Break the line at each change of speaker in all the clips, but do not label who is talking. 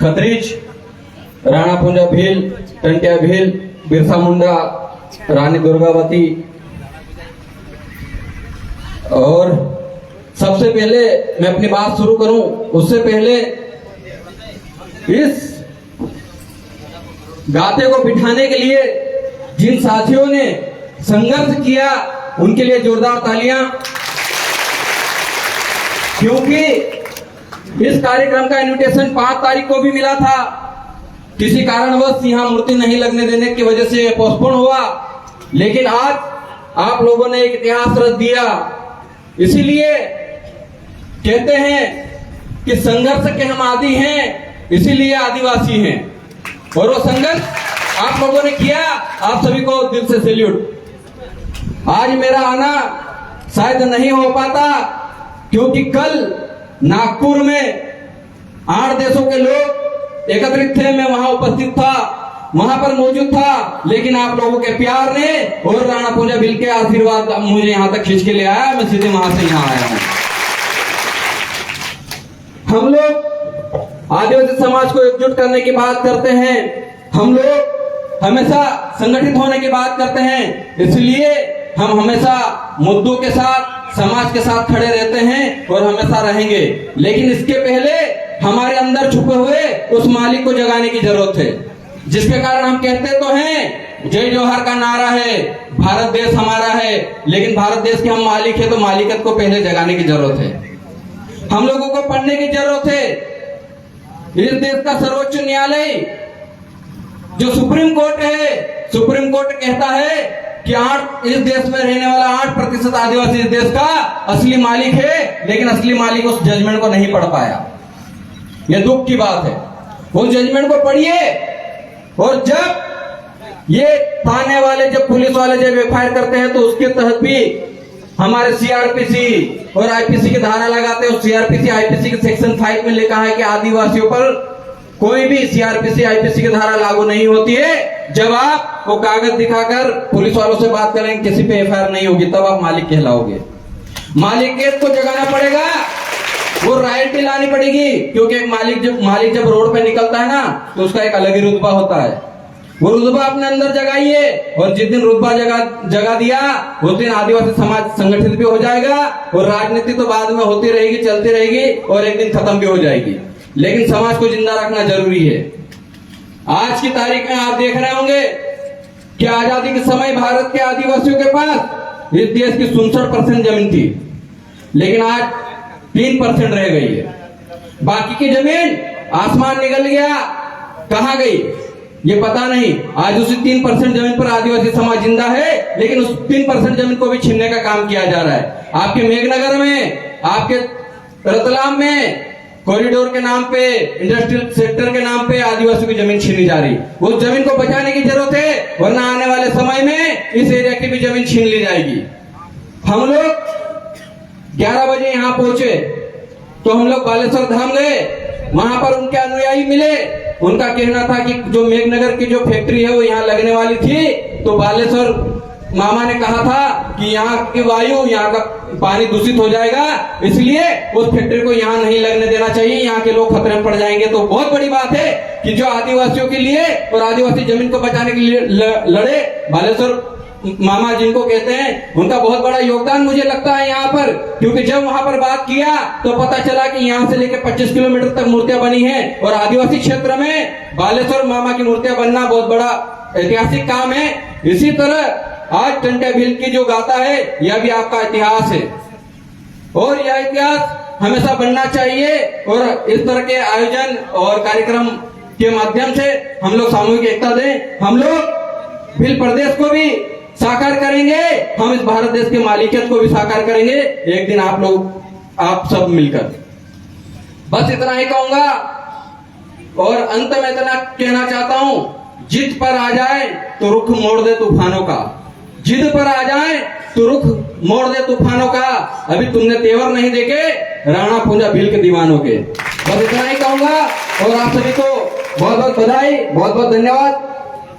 खत्रीज, राणा पुंजा भील, टंट्या भील, बिरसा मुंडा, रानी दुर्गावती। और सबसे पहले मैं अपनी बात शुरू करूं उससे पहले इस गाते को बिठाने के लिए जिन साथियों ने संघर्ष किया उनके लिए जोरदार तालियां, क्योंकि इस कार्यक्रम का इनविटेशन 5 तारीख को भी मिला था। किसी कारणवश यहां मूर्ति नहीं लगने देने की वजह से पोस्टपोन हुआ, लेकिन आज आप लोगों ने एक इतिहास रच दिया। इसीलिए कहते हैं कि संघर्ष के हम आदी हैं, इसीलिए आदिवासी हैं। और वो संघर्ष आप लोगों ने किया, आप सभी को दिल से सैल्यूट। आज मेरा आना शायद नहीं हो पाता, क्योंकि कल नागपुर में 8 देशों के लोग एकत्रित थे, मैं वहां उपस्थित था, वहां पर मौजूद था। लेकिन आप लोगों के प्यार ने और राणा पुंजा भील के आशीर्वाद मुझे यहां तक खींच के ले आया, मैं सीधे वहां से यहां आया हूं। हम लोग आदिवासी समाज को एकजुट करने की बात करते हैं, हम लोग हमेशा संगठित होने की बात करते हैं, इसलिए हम हमेशा मुद्दों के साथ, समाज के साथ खड़े रहते हैं और हमेशा रहेंगे। लेकिन इसके पहले हमारे अंदर छुपे हुए उस मालिक को जगाने की जरूरत है, जिसके कारण हम कहते तो हैं जय जोहार का नारा है, भारत देश हमारा है, लेकिन भारत देश के हम मालिक है, तो मालिकत को पहले जगाने की जरूरत है। हम लोगों को पढ़ने की जरूरत है। इस देश का सर्वोच्च न्यायालय जो सुप्रीम कोर्ट है, सुप्रीम कोर्ट कहता है कि इस देश में रहने वाला 8% आदिवासी इस देश का असली मालिक है, लेकिन असली मालिक उस जजमेंट को नहीं पढ़ पाया। यह दुख की बात है। उस जजमेंट को पढ़िए, और जब ये थाने वाले, जब पुलिस वाले जब एफआईआर करते हैं, तो उसके तहत भी हमारे सीआरपीसी और आईपीसी की धारा लगाते हैं। सीआरपीसी आईपीसी के सेक्शन 5 में लिखा है कि आदिवासियों पर कोई भी सीआरपीसी आईपीसी की धारा लागू नहीं होती है। जब आप वो कागज दिखाकर पुलिस वालों से बात करेंगे, किसी पे एफआईआर नहीं होगी, तब आप मालिक कहलाओगे। मालिकियत को जगाना पड़ेगा, वो रॉयल्टी लानी पड़ेगी, क्योंकि एक मालिक जब रोड पे निकलता है ना, तो उसका एक अलग ही रुतबा होता है। वो रुतबा अपने अंदर जगाइए, और जिस दिन रुतबा जगा दिया, उस दिन आदिवासी समाज संगठित भी हो जाएगा, और राजनीति तो बाद में होती रहेगी, चलती रहेगी, और एक दिन खत्म भी हो जाएगी। लेकिन समाज को जिंदा रखना जरूरी है। आज की तारीख में आप देख रहे होंगे कि आजादी के समय भारत के आदिवासियों के पास इस देश की 67% जमीन थी, लेकिन आज 3% रह गई है। बाकी की जमीन आसमान निकल गया, कहां गई ये पता नहीं। आज उसी 3% जमीन पर आदिवासी समाज जिंदा है, लेकिन उस 3% जमीन को भी छीनने का काम किया जा रहा है। आपके मेघनगर में, आपके रतलाम में कॉरिडोर के नाम पे, इंडस्ट्रियल सेक्टर के नाम पे आदिवासियों की जमीन छीनी जा रही। उस जमीन को बचाने की जरूरत है, वरना आने वाले समय में इस एरिया की भी जमीन छीन ली जाएगी। हम लोग 11 बजे यहां पहुंचे, तो हम लोग बालेश्वर धाम गए, वहां पर उनके अनुयायी मिले। उनका कहना था कि जो मेघनगर की जो फैक्ट्री है वो यहाँ लगने वाली थी, तो बालेश्वर मामा ने कहा था कि यहाँ की वायु, यहाँ का पानी दूषित हो जाएगा, इसलिए उस फैक्ट्री को यहाँ नहीं लगने देना चाहिए, यहाँ के लोग खतरे में पड़ जाएंगे। तो बहुत बड़ी बात है कि जो आदिवासियों के लिए और आदिवासी जमीन को बचाने के लिए लड़े बालेश्वर मामा जिनको कहते हैं, उनका बहुत बड़ा योगदान मुझे लगता है यहाँ पर। क्योंकि जब वहां पर बात किया तो पता चला कि यहाँ से लेकर 25 किलोमीटर तक मूर्तियां बनी हैं, और आदिवासी क्षेत्र में बालेश्वर मामा की मूर्तियां बनना बहुत बड़ा ऐतिहासिक काम है। इसी तरह आज टंट्या भील की जो गाथा है, यह भी आपका इतिहास है, और यह इतिहास हमेशा बनना चाहिए। और इस तरह के आयोजन और कार्यक्रम के माध्यम से हम लोग सामूहिक एकता दें। हम लोग भील प्रदेश को भी साकार करेंगे, हम इस भारत देश के मालिकियत को भी साकार करेंगे एक दिन, आप सब मिलकर। बस इतना ही कहूंगा, और अंत में इतना कहना चाहता हूं, जिद पर आ जाए तो रुख मोड़ दे तूफानों का, जिद पर आ जाए तो रुख मोड़ दे तूफानों का। अभी तुमने तेवर नहीं देखे राणा पुंजा भील के दीवानों के। बस इतना ही कहूंगा, और आप सभी को बहुत बहुत बधाई, बहुत बहुत धन्यवाद।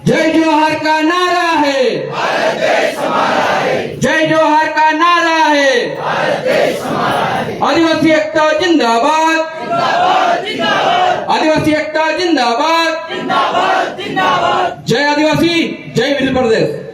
जय जोहार का नारा है,
भारत देश हमारा है।
जय जोहार का नारा है,
भारत देश हमारा है।
आदिवासी एकता जिंदाबाद,
जिंदाबाद जिंदाबाद।
आदिवासी आदिवासी एकता जिंदाबाद,
जिंदाबाद जिंदाबाद।
जय आदिवासी, जय मध्य प्रदेश।